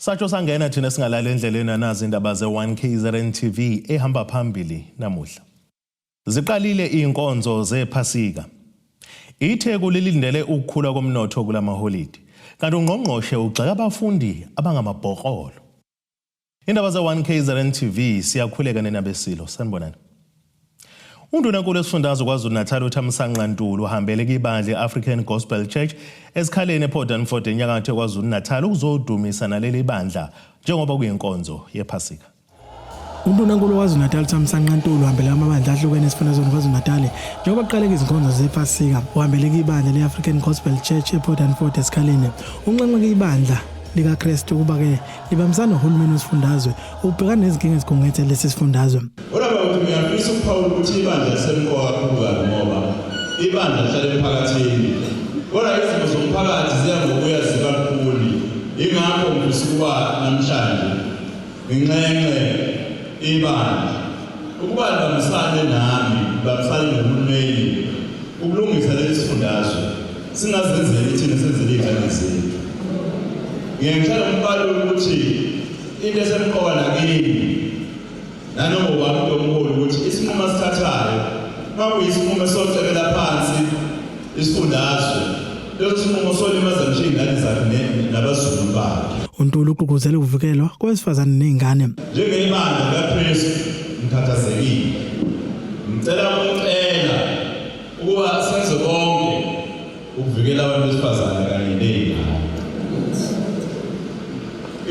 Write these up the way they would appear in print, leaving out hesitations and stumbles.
Satsho sangena thina singalala endleleni nazi indaba ze1KZN TV ehamba phambili namuhla. Ziqalile inkonzo zephasika. Itheku lilindele ukukhula komnotho kulamaholide. Kanti ungqongqoshe ugxeka abafundi abangamabhokolo. Indaba ze1KZN TV siyakhuleka nenabesilo sanibonani. Undunankulu wesifundazwe KwaZulu-Natal uThamsanqa Ntuli uhambele kwibandla African Gospel Church esikhaleni ePort Danford enyakatho KwaZulu-Natal ukuzodumisa naleli bandla njengoba kuyinkonzo yephasika. Undunankulu waKwaZulu-Natal uThamsanqa Ntuli uhambele amabandla ahlukene esifundazweni KwaZulu-Natal njengoba kuqaleka izinkonzo zephasika. Uhambele kwibandla leAfrican Gospel Church ePort Danford esikhaleni. Unxenxe kwibandla likaKristu kuba-ke libambisana nohulumeni wesifundazwe ukubhekana nezinkinga ezigungethe lesi sifundazwe. Ngiyafisa ukuphawula ukuthi ibandla lisemqoka kakhulu ngoba ibandla lihlala emphakathini. Kodwa izimo zomphakathi ziya ngokuya zikakhulu. Ingakho ngifisa ukuba namhlanje nginxenxe ibandla ukuba libambisane nami, libambisane nohulumeni ukulungisa lesi sifundazwe. Singazenzeli thina senzele izingane zethu. Ngiyangitshela umbaluli ukuthi into esemqoka nakini nanoma abantu omkhulu ukuthi isinqumo sithathayo makuyisinqumo sohlekela phansi isifundazwe leso sinqumo solimaza nje ingane zakhe nabazulu bakhe. uNtuli ugqugquzela ukuvikelwa kwabesifazane nezingane. Njengebandla likaKristu ngikhathazekile. Ngicela ukuba senze konke ukuvikela abantu besifazane kanye nezingane.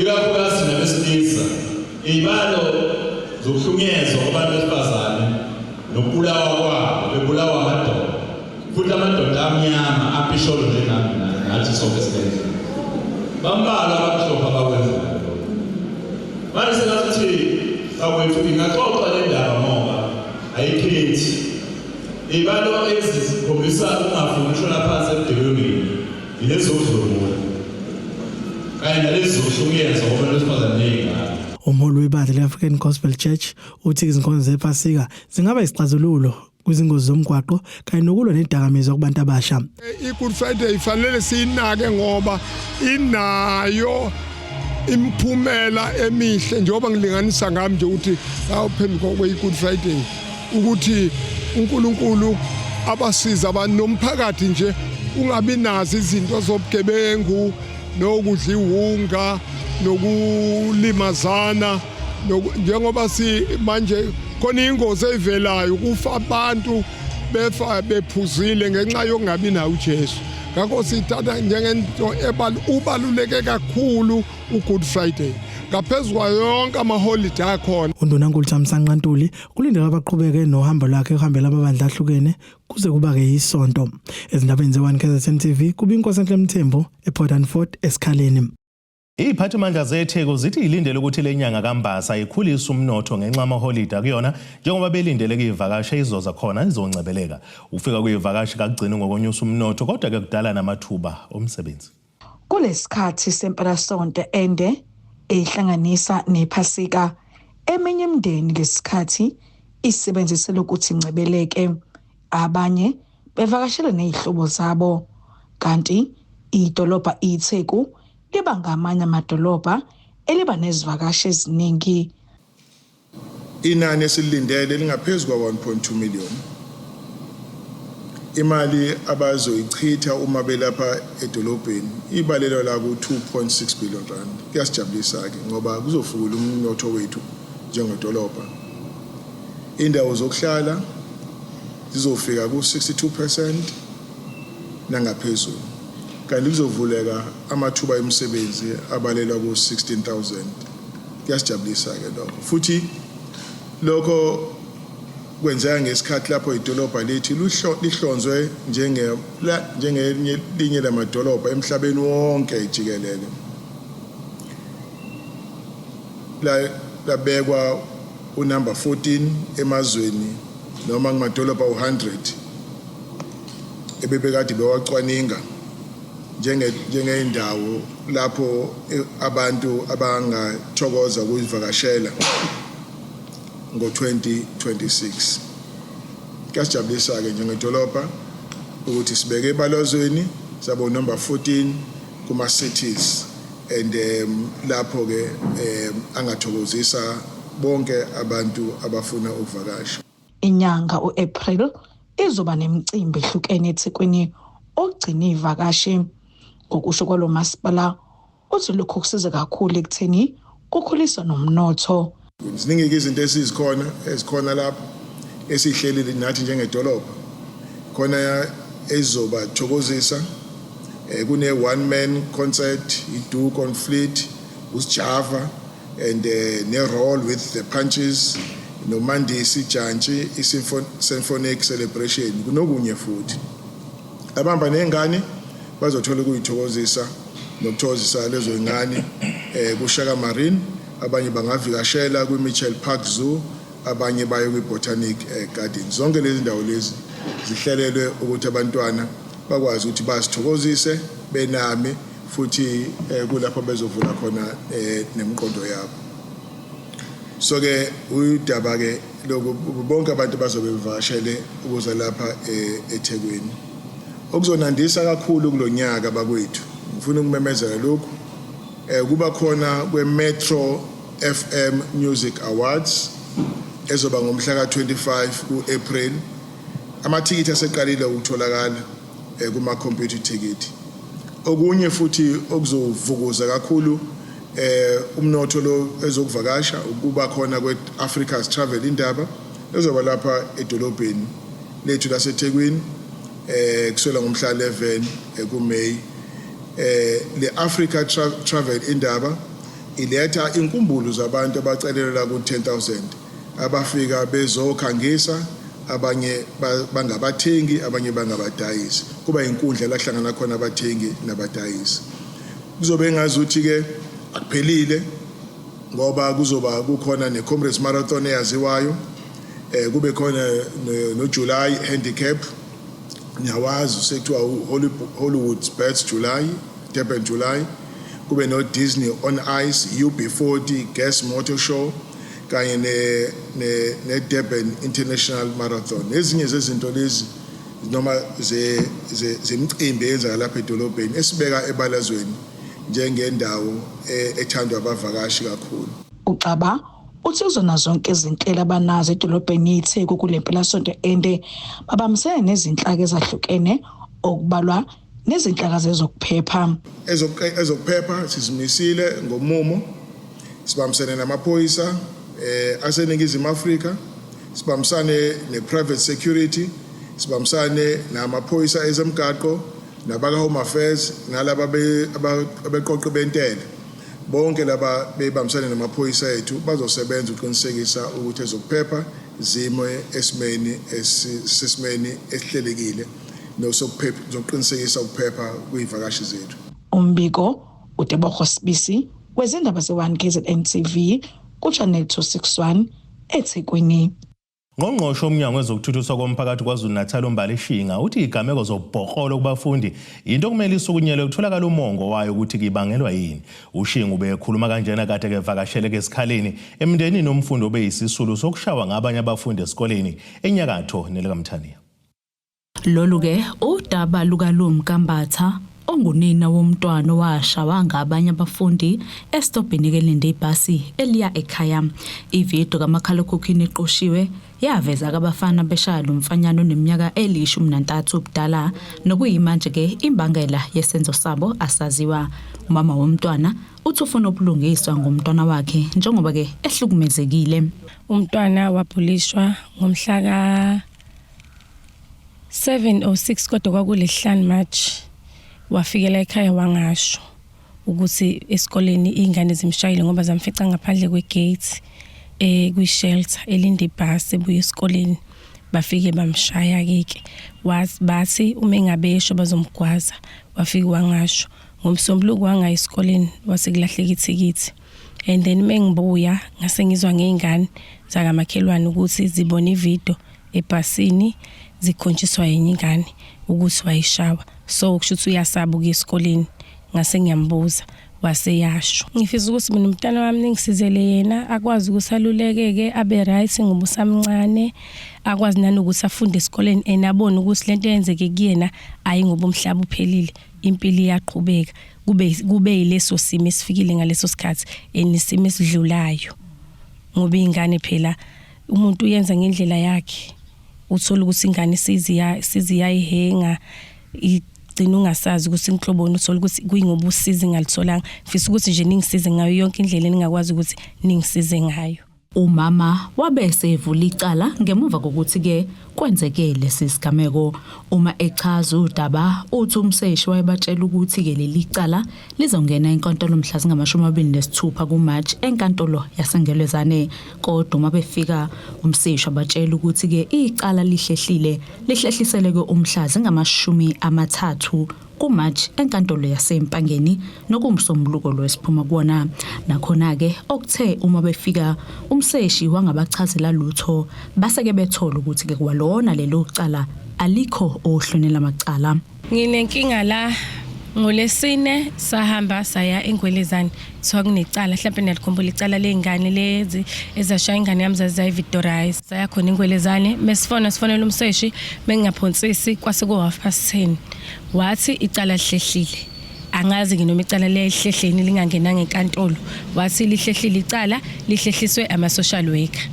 Ikakhulukazi nabesilisa ibalo zokuhlunyezwa kwabantu besifazane nokubulawa kwabo bebulawa amadoda futhi amadoda amnyama apisholo njengami nathi sonke sibedlela bambalwa abamhlophe abakwenzayo. Manje singathi awethu ingaxoxa le ndaba ngoba ayikhethi ibalo ezikhombisa ukungafuni ukushona phansi ebudekweni yilezo zodlula kanye nalezo zokuhlunyezwa kwabantu besifazane nezingane. Umholi webandla leAfrican Gospel Church uthi izinkonzo zephasika zingaba isixazululo kwizingozi zomgwaqo kanye nokulwa nedakamizwa kubantu abasha. iGood Friday ifanele siyinake ngoba inayo imphumela emihle njengoba ngilinganisa ngami nje ukuthi awuphambi kweGood Friday ukuthi uNkulunkulu abasiza abantu nomphakathi nje ungabi nazo izinto zobugebengu nokudla iwunga nokulimazana njengoba manje khona ingozi evelayo kufa abantu befa bephuzile ngenxa yokungabi nawo uJesu. Ngakho sithatha njengento ubaluleke kakhulu uGood Friday ngaphezulu kwayo yonke amaholiday akhona. uNdunankulu Thamsanqa Ntuli kulindele abaqhubeke nohambo lwakhe uhambela amabandla ahlukene kuze kuba-ke isonto. Ezindabeni ze1KZN TV kuba inkosi enhle Mthembu ePort Danford esikhaleni. Iziphathimandla zetheku zithi ilindele ukuthi lenyanga kaMbasa ikhulise umnotho ngenxa amaholide kuyona njengoba belindele kuyivakashe izoza khona izoncebeleka. Ukufika kuyivakashe kagcina ngokonyusa umnotho kodwa ke kudala namathuba omsebenzi. Kulesikhathi sempelasonto ende ehlanganisa nephasika eminye imindeni lesikhathi isebenzisela ukuthi incebeleke, abanye bevakashela nezihlobo zabo kanti idolobha iTheku liba ngamanye amadolobha eliba nezivakashi eziningi. Inani esilindele lingaphezulu kwa1.2 million. Imali abazoyichitha uma belapha edolobheni ibalelwa la ku2.6 billion rand. Kuyasijabulisa ke ngoba kuzofukula umnotho wethu njengedolobha. Indawo zokuhlala zizofika ku62% nangaphezulu. Kanti kuzovuleka amathuba emisebenzi abalelwa ku16,000. Kuyasijabulisa ke lokho. Futhi lokho kwenzeka ngesikhathi lapho idolobha lethu lihlonzwe njengelinye lamadolobha emhlabeni wonke jikelele. Labekwa unumber 14 emazweni noma ngamadolobha u100 ebebekade bewacwaninga njengeindawo lapho abantu abangathokoza ukuvakashela ngo2026. Kuyasijabulisa ke njengedolobha ukuthi sibeke ebalozweni sabo number 14 kuma cities and lapho ke angathokozisa bonke abantu abafuna ukuvakasha. Inyanga uApril izoba nemicimbi ehlukene eThekwini ogcina ivakashi. Ngokusho kwalo masipala uthi lokho kusiza kakhulu ekutheni kukhulisa nomnotho. Ziningi izinto ezikhona lapho esihlelile nathi njengedolobha. Khona ezoba thokozisa kune one man concert, iDuke on Fleet, uSjava and ne roll with the punches, no Mandisi Jantshi, symphonic celebration kunokunye futhi. Abamba nengane bazothola ukuyithokozisa nokuthokozisa lezo ingane kuShaka Marine, abanye bangavakashela kwiMitchell Park Zoo, abanye baye kwiBotanic Garden. Zonke lezi ndawo lezi zihlelelwe ukuthi abantwana bakwazi ukuthi bazithokozise bename futhi kulapho bezovula khona nemiqondo yabo. So ke udaba ke lokho bonke abantu bazobe bevakashele ukuza lapha eThekwini. Okuzonandisa kakhulu kulonyaka bakwethu. Ngifuna ukumemezela lokho kuba khona kweMetro FM Music Awards ezoba ngomhla ka-25 kuApril. Amathikithi aseqalile ukutholakala kuma computer ticket. Okunye futhi okuzovukuza kakhulu umnotho lo ezokuvakasha ukuba khona kweAfrica's Travel indaba ezoba lapha edolobheni lethu laseThekwini kusela ngomhla 11 kuMay. Le Africa Travel indaba iletha inkumbulo zabantu abacelela ku 10,000 abafika bezokhangisa, abanye bangabathengi, abanye bangabadayisi. Kuba inkundla la hlangana khona abathengi nabadayisi. Kuzobe engazuthi ke akuphelile ngoba kuzoba kukhona neComrades Marathon eyaziwayo, kube khona no July handicap, nyawazi sekuthiwa Hollywood Birds July, Durban July, kube no Disney on Ice, UB40 Gas Motor Show kanye ne Durban International Marathon. Ezinye zezinto lezi noma zemicimbi eyenza lapha edolobheni esibeka ebalazweni njengendawo ethandwa abavakashi kakhulu. Uxaba uthi uzona zonke izinhlelo abanazo edolobheni iTheku kule mpelasonto ende babambisene nezinhlaka ezahlukene okubalwa nezinhlaka zezokuphepha. Ezokuphepha sizimisile ngomumo, sibambisene namaphoyisa aseNingizimu Afrika, sibambisane neprivate security, sibambisane namaphoyisa ezemgaqo nabaka Home Affairs nalaba abeqoqo bentela. Bonke laba bebambisane namaphoyisa ethu bazosebenza ukuqinisekisa ukuthi ezokuphepha zimo esimeni esihlelekile nosokuphepha zokuqinisekisa ukuphepha kuyivakashi zethu. Umbiko uTebogo Sibisi wezindaba ze1 KZN TV kuChannel 261 eThekwini. Ngqongqoshe omnyango wezokuthuthukiswa komphakathi KwaZulu-Natal uMbali Shinga uthi igameko zobhoqolo kubafundi into kumele isukunyelwe kutholakala umongo wayo ukuthi kibangelwa yini. uShinga ubekhuluma kanjena kade kevakashele kesikhaleni emndenini nomfundi obeyisisulu sokushawa ngabanye abafundi esikoleni enyakatho nelekamthaniya. Lolu ke udaba lukaLum Kambatha ongunina womntwana washawa ngabanye abafundi estopini kelinde ibhasi eliya ekhaya. Ividiyo kamakhalekhukhwini eqoshiwe yaveza abafana beshaya lomfanyano neminyaka eli13 ubudala nokuyimanje ke imbangela yesenzo sabo asaziwa. Umama womntwana uthi ufuna ubulungiswa ngomntwana wakhe njengoba ke ehlukumezekile. Umntwana wabhulishwa ngomhla ka 7 or 6 kodwa kwakulesihlanu March. Wafikela ekhaya wangasho ukuthi esikoleni ingane zimshayile ngoba zamfica ngaphandle kwegate kwi-shelter elinde ibhasi ebuya esikoleni. Bafike bamshaya keke bathi uma engabesho bazomgwaza. Wafika wangasho ngomsombuluko wangaya esikoleni wasekulahleka ithikithi. And then mengibuya ngase ngizwa ngeingane zakamakhelwane ukuthi zibona ividiyo ebhasini zikhonjiswa yenye ingane ukuthi wayishawa. So kushuthi uyasaba ukuyesikoleni ngase ngiyambuza waseyasho. Ngifisa ukuthi mina umntana wami ningisizele yena akwazi ukusalulekeke abe right ngoba usamncane akwazi nanokuthi afunde esikoleni enabona ukuthi lento eyenzeke kuyena ayi ngoba umhlaba uphelile impilo iyaqhubeka kube yileso simo esifikile ngaleso sikhathi enisimo esidlulayo ngoba ingane phela umuntu uyenza ngendlela yakhe uthola ukuthi ingane siziyayihenga igcina ungasazi ukuthi inhloboni uthola ukuthi kuyingoba usizi ngalitholanga mfisa ukuthi nje ningisize ngayo yonke indlela eningakwazi ukuthi ningisize ngayo. Umama wabese evula icala ngemuva kokuthi ke kwenzeke lesisigameko. Uma echaza udaba uthi umseshi wayebatshela ukuthi ke leli cala lizongena enkantolo mhla zingama-26 kuMarch enkantolo yasengelezane. Kodwa uma befika umseshi wabatshela ukuthi ke icala lihlehlisele ke umhla zingama-30 kuMarch enkantolo yaseMpangeni nokumsombuluko lwesiphuma kuona. Nakhona ke okuthe uma befika umseshi wangabachazela lutho base ke bethola ukuthi ke kwalona lelo cala alikho ohlonela amacala. Nginenkinga la ngolesine sahamba saya eNgwelezane kuthiwa kunecala mhlawumbe niyalikhumbula icala lengane lezi ezashaya ingane yami zayiVictorize saya khona eNgwelezane sifonela umseshi bengingaphonsisi kwase ku 10:30 wathi icala lihlehlile angazi nginoma icala lehlehleni lingangenanga enkantolo wathi lihlehlile icala lihlehliswe ama social worker.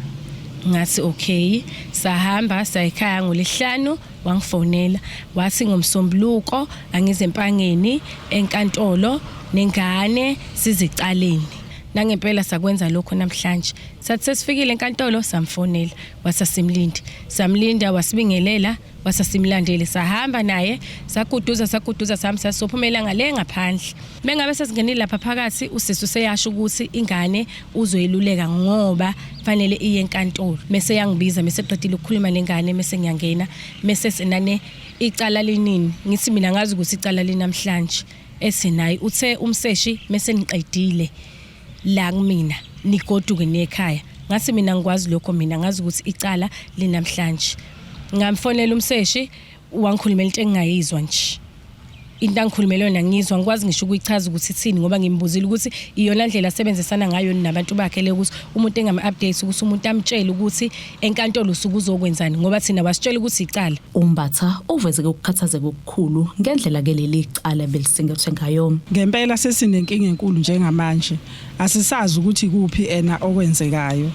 Ngathi okay sahamba sayikhaya ngolesihlanu wangifonela wathi ngomsombuluko angize Empangeni enkantolo nengane sizicaleni nangempela sakwenza lokho namhlanje sathi sesifikile enkantolo samfonela wasasimlindi samlinda wasibingelela wasasimlandele sahamba naye sakuduza sami sasophumela ngale ngaphandle bengabe sesingenile lapha phakathi usisi useyasho ukuthi ingane uzoyiluleka ngoba fanele iye enkantolo mase yangibiza mase qedile ukukhuluma nengane mase ngiyangena mase senane icala linini ngithi mina ngazi ukuthi icala linamhlanje esinayi uthe umseshi mase niqedile la kumina nigoduke nekhaya ngathi mina ngikwazi lokho mina ngazi ukuthi icala linamhlanje ngamfonela umseshi wangikhulumela into engingayizwa nje into angikhulumela yona ngizwa ngikwazi ngisho ukuyichaza ukuthi ithini ngoba ngimbuzile ukuthi iyona ndlela asebenzisana ngayo nabantu bakhe le ukuthi umuntu engama-updates ukuthi umuntu amtshele ukuthi enkantolo usuku uzokwenzani ngoba thina wasitshela ukuthi icala. Umbatha uveze ukukhathazeka okukhulu ngendlela ke leli cala belisingethwe ngayo. Ngempela sesinenkinga enkulu njengamanje asisazi ukuthi kuphi okwenzekayo.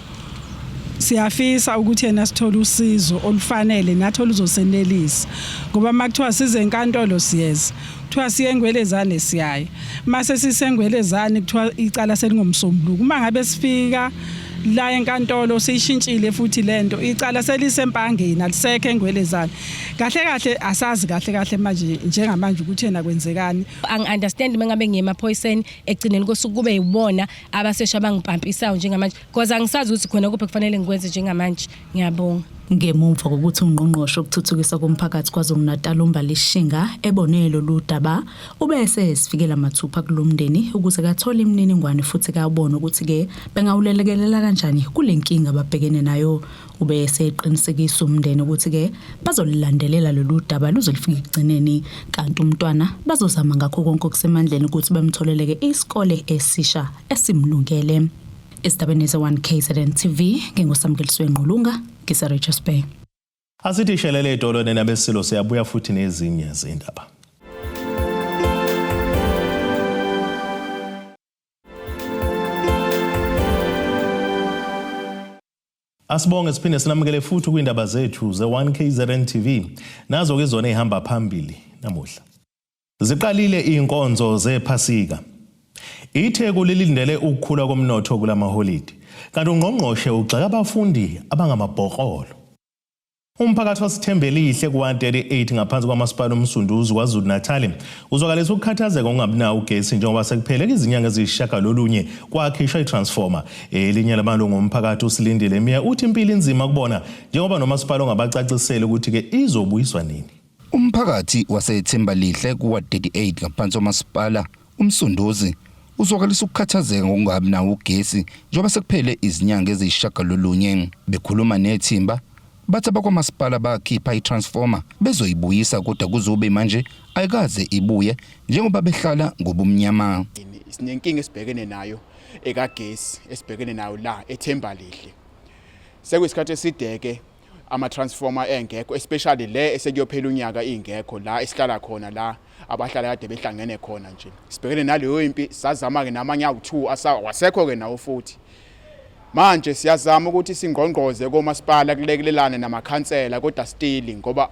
Siyafisa ukuthi yena sithole usizo olufanele nathi oluzosenelisa ngoba makuthiwa size enkantolo siyeza kuthiwa siye eNgwelezane siyaye mase sisengwelezane kuthiwa icala selingomsombuluko uma ngabe sifika la enkantolo siyishintshile futhi lento icala selisempangeni alisekho eNgwelezane kahle asazi kahle manje njengamanje ukuthi yena kwenzekani. Angi-understand mengabe ngiyemaphoyiseni egcineni kosuku kube yibona abasesha bangipampisayo njengamanje because angisazi ukuthi khona kuphi kufanele ngikwenze njengamanje. Ngiyabonga. Ngemuva kokuthi ungqongqoshe ukuthuthukiswa komphakathi KwaZulu-Natal uMbalishinga ebonelo ludaba ubese esifikela mathupha kulomndeni ukuze kathole imininingwane futhi kayabona ukuthi ke bengawulelekelela kanjani kulenkinga ababhekene nayo. Ubese eqinisekisa umndeni ukuthi ke bazolilandelela lolu daba luzolifika ekugcineni kanti umntwana bazozama ngakho konke okusemandleni ukuthi bemtholeleke isikole esisha esimlungele. Estabeni ze-1 KZN TV nginguSamkeliswe Nqulunga ngiseRichards Bay. Asithi shelele edolweni nabesilo siyabuya futhi nezinye izindaba. Asibonge siphinde sinamukele futhi kwindaba zethu ze-1 KZN TV nazo ke zona ehamba phambili namuhla. Ziqalile inkonzo zephasika. ITheku lilindele ukukhula komnotho kulamaholide kanti ungqongqoshe ugxeka abafundi abangamabhokolo. Umphakathi wasithembelihle ku-138 ngaphansi kwamasipala omsunduzi KwaZulu-Natal uzwakalisa ukukhathazeka ongabinawo ugesi njengoba sekuphele izinyanga eziyisishiyagalolunye kwakhishwa itransformer. Elinye lamalungu omphakathi uSilindile Miya uthi impilo inzima kubona njengoba nomasipala ongabacacisele ukuthi ke izobuyiswa nini. Umphakathi wasethembalihle ku-138 ngaphansi kwamasipala umsunduzi uzwakalisa ukukhathazeka ngokungabi nawo ugesi njengoba sekuphele izinyanga eziyisishiyagalolunye. Bekhuluma nethimba bathi abakwamasipala bakhipha itransformer bezoyibuyisa kodwa kuzobe manje ayikaze ibuye njengoba behlala ngobumnyama. Sinenkinga esibhekene nayo ekagesi esibhekene nayo la eThembalihle. Sekuyisikhathi esideke ama-transformer engekho especially le esekuyophela unyaka ingekho la esihlala khona la abahlala kade behlangene khona nje sibhekene naleyo impi sazama ke namanye awu2 wasekho ke nawo futhi manje siyazama ukuthi singqongqoze komasipala kulekelelane namakhansela kodwa still ngoba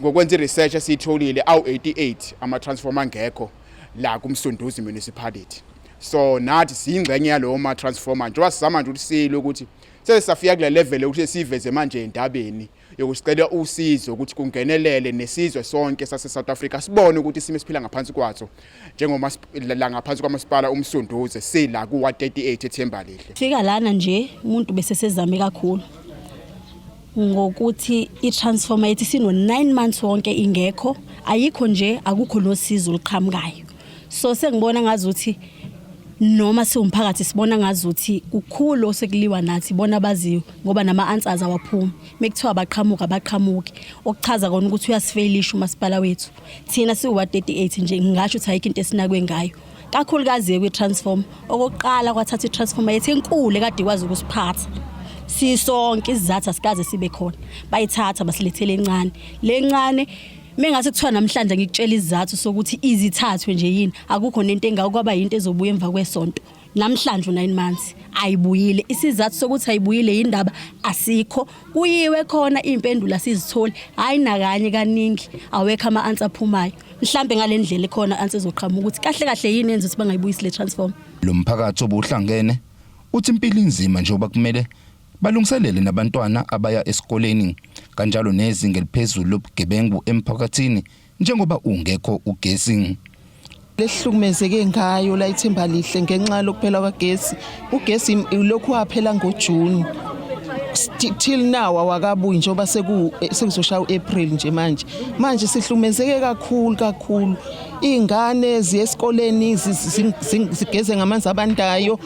ngokwenza research esitholile awu88 ama-transformer angekho la kumsunduzi municipality so nathi siyingxenye yalowo ma-transformer njengoba sizama nje ukuthi silo ukuthi sesafika kule level ukuthi siveze manje endabeni yokusicela usizo ukuthi kungenelele nesizwe sonke sase South Africa sibone ukuthi isimo siphila ngaphansi kwazo njengoma la ngaphansi kwamasipala umsunduze sila ku 38 eThembalihle. Fika lana nje umuntu bese sezame kakhulu ngokuthi i-transformer yethi sino 9 months wonke ingekho ayikho nje akukho nosizo liqhamukayo so sengibona ngazuthi noma siwumphakathi sibona ngazuthi ukukhulu osekuliwa nathi bona baziwe ngoba nama-answers awaphumi mekuthiwa abaqhamuki okuchaza kona ukuthi uyasifailisha umasipala wethu thina siwu-38 nje ngingasho ukuthi ayikho into esinakwe ngayo kakhulukazi kwi-transform okokuqala kwathatha i-transformer yethu enkulu kade ikwazi ukusiphatha sisonke isizathu asikaze sibe khona bayithatha basilethele encane le ncane mengase kuthiwa namhlanje ngikutshela izathu sokuthi izithathwe nje yini akukho nento engakwaba yinto ezobuya emva kwesonto namhlanje 9 months ayibuyile isizathu sokuthi ayibuyile indaba asikho kuyiwe khona impendulo sizithole hayi nakanye kaningi awekho ama-answer aphumayo mhlambe ngalendlela khona answer ezoqhamuka ukuthi kahle kahle yini yenza ukuthi bangayibuyisi le transform lo mphakathi obuhlangene uthi impilo inzima njengoba kumele balungiselele nabantwana abaya esikoleni kanjalo nezinga eliphezulu lobugebengu emphakathini njengoba ungekho ugesi lehlukumezeke ngayo la eThembalihle ngenxa lokuphela kwagesi ugesi lokhu waphela ngoJune till now awakabuyi njengoba sekuzoshaya uApril nje manje sihlukumezeke kakhulu izingane ziyesikoleni zigeze ngamanzi abandayo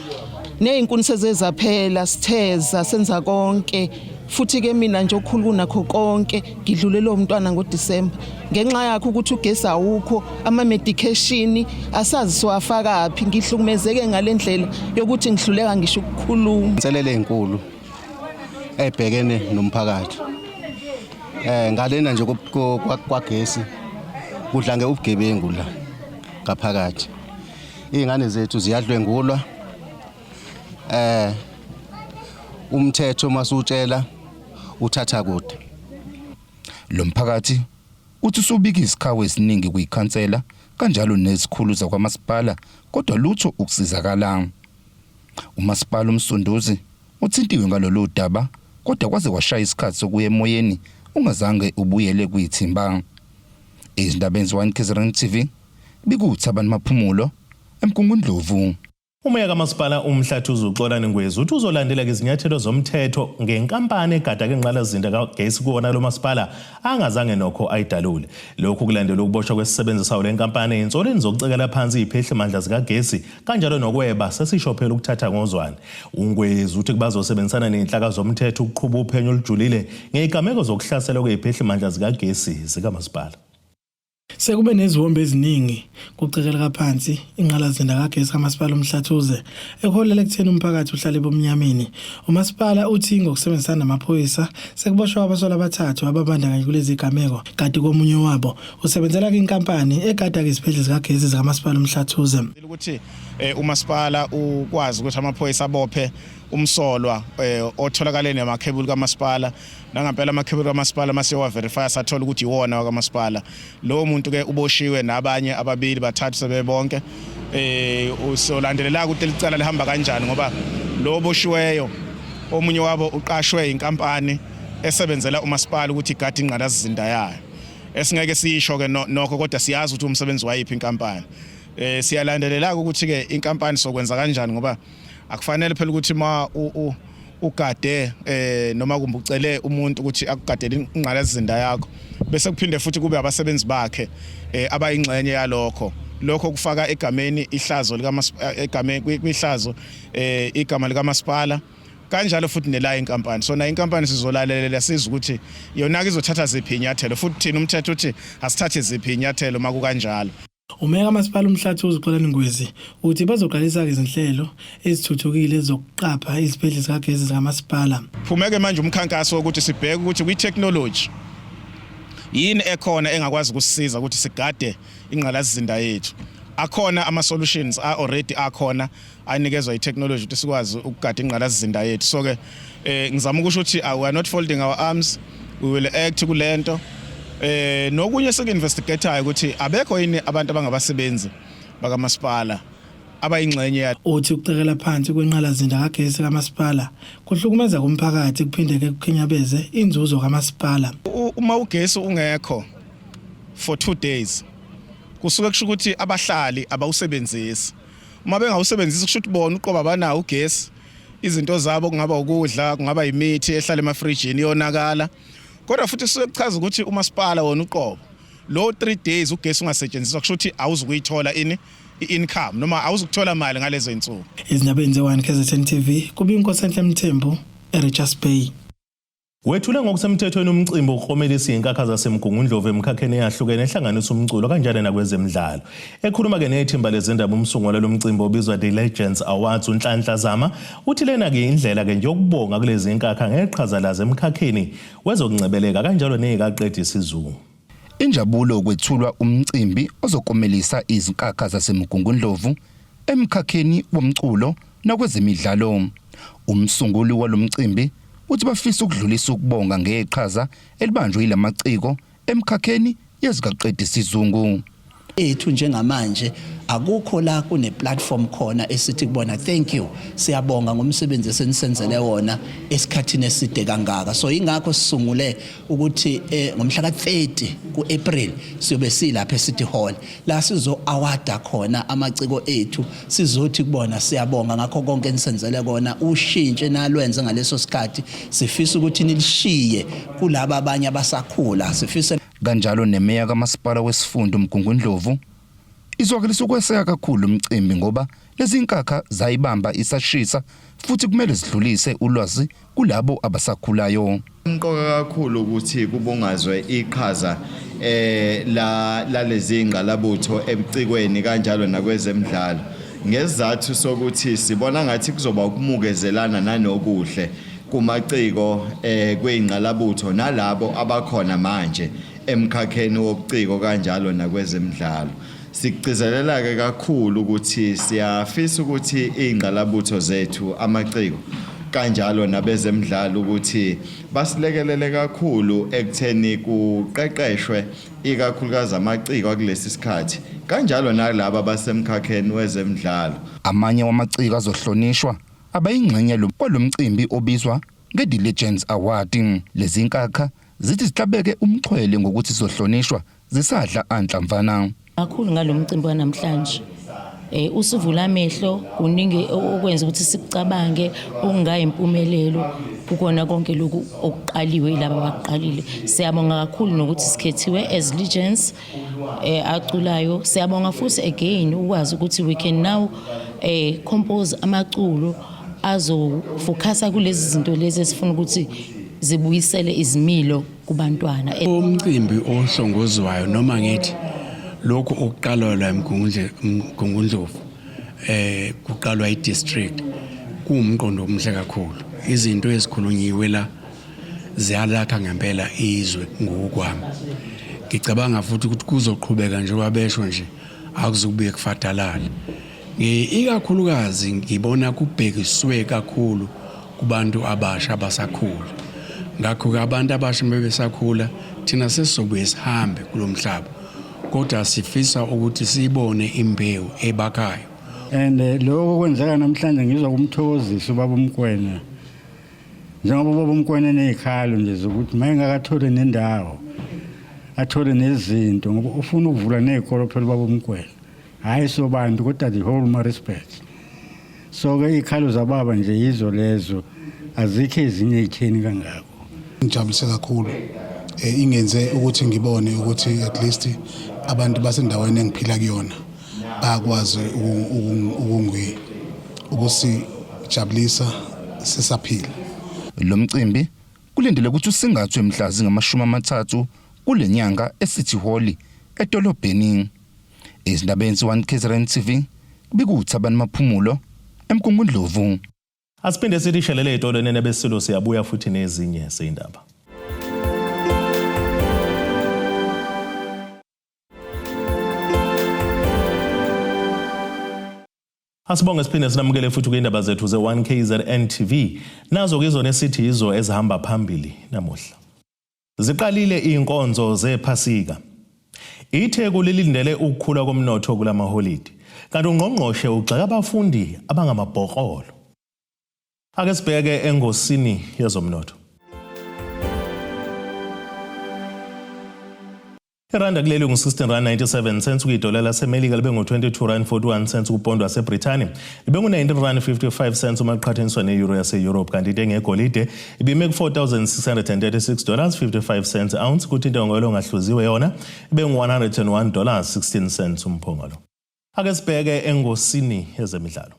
nezinkuni sezezaphela sitheza senza konke futhi ke mina nje okukhulu nakho konke ngidlulele umntwana ngoDisemba ngenxa yakho ukuthi ugesi awukho ama medication asazi siwafaka phi ngihlukumezeke ngalendlela yokuthi ngihluleka ngisho ukukhuluma inselele enkulu ebhekene nomphakathi ngalena nje kwagesi kudlange ubugebengu la ngaphakathi izingane zethu ziyadlwengulwa umthetho masutshela uthatha kude lo mphakathi uthi subika isikhawu esiningi kuyikhansela kanjalo nezikhulu zakwamasipala kodwa lutho ukusizakala umasipala umsunduzi uthintiwe ngalolu daba kodwa kwaze kwashaya isikhathi sokuya emoyeni ungazange ubuyele kuyithimba izindaba eziwani KZN TV bikuthabani maphumulo eMkungundlovu. Umeya kamasipala uMhlathuze uXolani Ngwezi uthi uzolandela izinyathelo zomthetho ngenkampani egada kenqalazinda kagesi kuwona lo masipala angazange nokho ayidalule. Lokhu kulandela ukuboshwa kwesisebenzi sawo lenkampani einsolweni zokucekela phansi iphehla mandla zikagesi kanjalo nokweba sesisho phela ukuthatha ngozwane. uNgwezi uthi bazosebenzisana nenhlaka zomthetho ukuqhubha uphenyo olujulile ngezigameko zokuhlasela kweziphehla mandla zikagesi zikamasipala. Sekube nezihombe eziningi kucekela phansi inqalazinda kagesi kamasipala uMhlathuze eholela ekutheni umphakathi uhlale bomnyameni. Umasipala uthi ngokusebenzisana namaphoyisa sekuboshwa abasola abathathu ababandakanya kulezi gameko kanti komunye wabo usebenzela kwinkampani egada iziphehla zikagesi zikamasipala uMhlathuze. Ukuthi umasipala ukwazi ukuthi amaphoyisa abophe umsolwa otholakala nemakhebuli kamasipala nangampela amakhebuli kamasipala mase wa verify sathola ukuthi iwona wakamasipala lo muntu ke uboshiwe nabanye ababili bathathu sebebonke usolandelela ukuthi licala lihamba kanjani ngoba lo boshiweyo omunye wabo uqashwe inkampani esebenzela umasipala ukuthi igadi inqalazinda yayo esingeke sisho ke nokho kodwa siyazi ukuthi umsebenzi wayiphi inkampani siyalandelela ukuthi ke inkampani sokwenza kanjani ngoba akufanele phela ukuthi ma ugade noma kumbe ucele umuntu ukuthi akugadele inqalazinda yakho bese kuphinde futhi kube abasebenzi bakhe abayingxenye yalokho kufaka egameni ihlazo egameni kwihlazo igama likamasipala kanjalo futhi nela inkampani so na inkampani sizolalela sizwe ukuthi yona ke izothatha ziphi inyathelo futhi thina umthetho uthi asithathe ziphi inyathelo maku kanjalo. Umeka kamasipala uMhlathu uZixolani Ngwezi uthi bazoqalisa izinhlelo ezithuthukile zokuqapha izibhedlela zikagesi zikamasipala. Phumeke manje umkhankaso ukuthi sibheke ukuthi kwi-technology yini ekhona engakwazi ukusisiza ukuthi sigade ingqalasizinda yethu. Akhona ama-solutions already akhona anikezwa i-technology ukuthi sikwazi ukugada ingqalasizinda yethu. So ke ngizama ukusho ukuthi we are not folding our arms, we will act kulento. Nokunye sekuinvestigateayo ukuthi abekho yini abantu abangabasebenzi bakamasipala abayingxenye uthi ukucekela phansi kwenqalazinda kagesi kamasipala kuhlukumeza kumphakathi kuphindeke kukhinyabeze inzuzo kamasipala. Uma ugesi ungekho for 2 days kusuke kusho ukuthi abahlali abawusebenzisi. Uma bengawusebenzisi kusho ukuthi bona uqoba banawo ugesi, izinto zabo kungaba ukudla, kungaba imithi ehlala emafrijini yonakala. Kodwa futhi sikuchaza ukuthi umasipala wona uqobo lo 3 days ugesi ungasetshenziswa kusho ukuthi awuzukuyithola i-income noma awuzukuthola imali ngalezo insuku. Izindabeni ze-1 KZN TV kubiNkosi Enhle Mthembu eRichards Bay. Wethule ngokusemthethweni umcimbi okhomelisa izinkakha zasemgungundlovu emkhakheni eyahlukene ehlanganisa umculo kanjalo nakwezemidlalo. Ekhuluma ke nethimba lezindaba umsunguli lomcimbi obizwa The Legends Awards uNhlanhla Zama uthi lena ke indlela ke nje yokubonga kulezi zinkakha ngeqhaza lazo emkhakheni wezokuncebeleka kanjalo nezikaqedisa isizungu. Injabulo ukwethulwa umcimbi ozokomelisa izinkakha zasemgungundlovu emkhakheni womculo nakwezemidlalo. Umsunguli walomcimbi uthi bafisa ukudlulisa ukubonga ngeqhaza elibanjwe yilamaciko emkhakheni yezikaqedisa isizungu. Ethu njengamanje akukho la kune platform khona esithi kubona thank you siyabonga ngomsebenzi esenisenzele wona esikhathini eside kangaka. So ingakho sisungule ukuthi ngomhla ka30 kuApril siyobe silapha eCity Hall la sizo award khona amaciko ethu sizothi kubona siyabonga ngakho konke enisenzele kona ushintshe nalwenze ngaleso sikhathi sifisa ukuthi nilishiye kulabo abanye abasakhula sifisa kanjalo nemeya kamasipala wesifunda uMgungundlovu izwakalisa ukweseka kakhulu umcimbi ngoba lezi inkakha zayibamba isashisa futhi kumele sidlulise ulwazi kulabo abasakhulayo. Inqoka kakhulu ukuthi kubongazwe iqhaza la lezi ingqalabutho ebucikweni kanjalo nakwezemidlalo ngezathu sokuthi sibona ngathi kuzoba ukumukezelana nanokuhle kumaciko kwezingqalabutho nalabo abakhona manje emkhakheni wobuciko kanjalo nakwezemidlalo. Sikugcizelela ke kakhulu ukuthi siyafisa ukuthi izingqalabutho zethu amaciko kanjalo nabezemidlalo ukuthi basilekelele kakhulu ekutheni kuqeqeshwe ikakhulukazi amaciko kulesi sikhathi kanjalo nalabo basemkhakheni wezemidlalo. Amanye wamaciko azohlonishwa abayingxenye lomcimbi obizwa nge-The Legends Award. Lezi inkakha zithi zihlabeke umxhwele ngokuthi sizohlonishwa zisadla anhlamvana. Kakhulu ngalomcimbi wanamhlanje usivula amehlo kuningi okwenza ukuthi sikucabange okungayimpumelelo ukona konke lokhu okuqaliwe laba abaqalile. Siyabonga kakhulu nokuthi sikhethiwe as legends aculayo. Siyabonga futhi again ukwazi ukuthi we can now compose amaculo azofocusa kulezi zinto lezi esifuna ukuthi zibuyisele izimilo kubantwana. Umcimbi ohlongozwayo noma ngithi lokho okuqalwa la eMgungundlovu kuqalwa idistrict kuumqondo omhle kakhulu. Izinto ezikhulunyiwe la ziyalakha ngempela izwe ngokwami. Ngicabanga futhi ukuthi kuzoqhubeka nje wabesho nje akuzukubuye kufatalala. Ikakhulukazi ngibona kubhekiswe kakhulu kubantu abasha abasakhula. Ngakho ke abantu abasha bebesakhula thina sesizobuye sihambe kulomhlaba. Kodwa sifisa ukuthi sibone imbewu ebakhayo. And lokho kwenzeka namhlanje ngizwa kumthokozisa ubaba uMkwena. Njengoba ubaba uMkwena nezikhalo nje zokuthi mayengakathole nendawo athole nezinto ngoba ufuna ukuvula nezikolo phela ubaba uMkwena. Hayi sobantu kodwa the whole my respect. So ke izikhalo zababa nje yizo lezo azikho ezinye ezitheni kangako. Ngijabulise kakhulu ingenze ukuthi ngibone ukuthi at least abantu basendaweni engiphila kuyona bakwazi ukusijabulisa sisaphila. Lo mcimbi kulendele ukuthi usingathwe mhla zingama30 kule nyanga eCity Hall edolobheni. Izindabeni ze-1 KZN TV bekuThabani Maphumulo eMgungundlovu. Asiphinde sithi shelele etolweni nebesilo siyabuya futhi nezinye izindaba. Asibonge siphinde sinamukele futhi kuyindaba zethu ze-1 KZN TV. Nazo kizona esithi izo ezihamba phambili namuhla. Ziqalile inkonzo zephasika. Itheku lilindele ukukhula komnotho kulamaholidi. Kanti ungqongqoshe ugxeka abafundi abangamabhokolo. Ake sibheke engosini yezomnotho. Iranda kuleli ngu-16.97 kwidola laseMelika libe ngu-22.41 kupondo waseBrithani, libe ngu-19.55 uma liqhathaniswa ne-euro yase-Europe, kanti intengo yegolide ibime ku-$4,636.55 ounce, kuthi intengo engahluziwe yona ibe ngu-$101.16 umphongolo. Ake sibheke engosini yezemidlalo.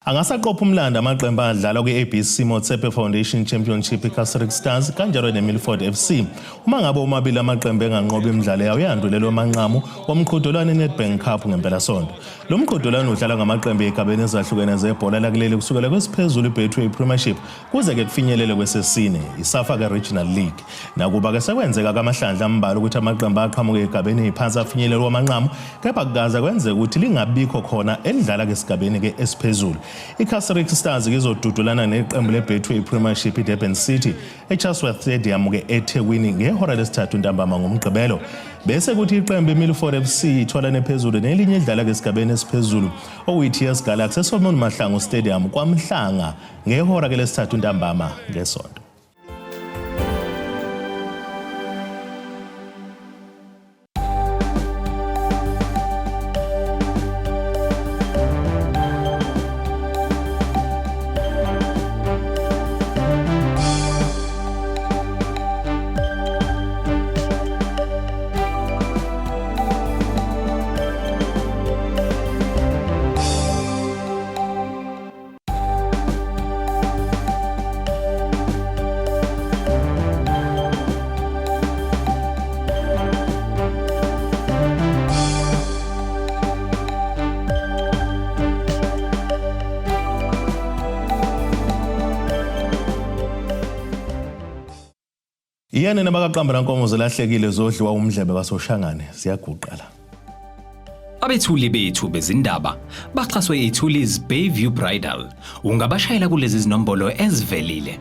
Angasaqopha umlando amaqembu adlala kwi-ABC Motsepe Foundation Championship iCasric Stars kanjalo neMilford FC uma ngabe omabili amaqembu enganqoba imidlalo yawo yandulelwe amanqamu womqhudelwano iNedbank Cup ngempelasonto. Lo mqhudelwano udlala ngamaqembu ezigabeni ezahlukene zebhola lakuleli kusukela kwesiphezulu iBetway Premiership kuze ke kufinyelele kwesesine iSuffolk Regional League. Nakuba ke sekwenzeka kamahlandla ambalwa ukuthi amaqembu aqhamuke ezigabeni eziphansi afinyelelwe amanqamu, kepha kugaza kwenzeka ukuthi lingabikho khona elidlala kesigabeni ke esiphezulu. iCasric Stars izodudulana neqembu leBetway Premiership iDurban City eChatsworth Stadium ke eThekwini ngehora lesithathu ntambama ngomgqibelo. Bese kuthi iqembu iMilford FC itholane phezulu nelinye idlala kesigabeni esiphezulu okuyiTS Galaxy eSolomon Mahlangu Stadium kwaMhlanga ngehora ke lesithathu ntambama ngesonto. Iyane nabakaqamba lankomo zelahlekile zodliwa umdlebe wasoshangane ziyaguqala. Abethuli bethu bezindaba baxhaswe iThulis Bayview Bridal. Ungabashayela kulezi zinombolo ezivelile.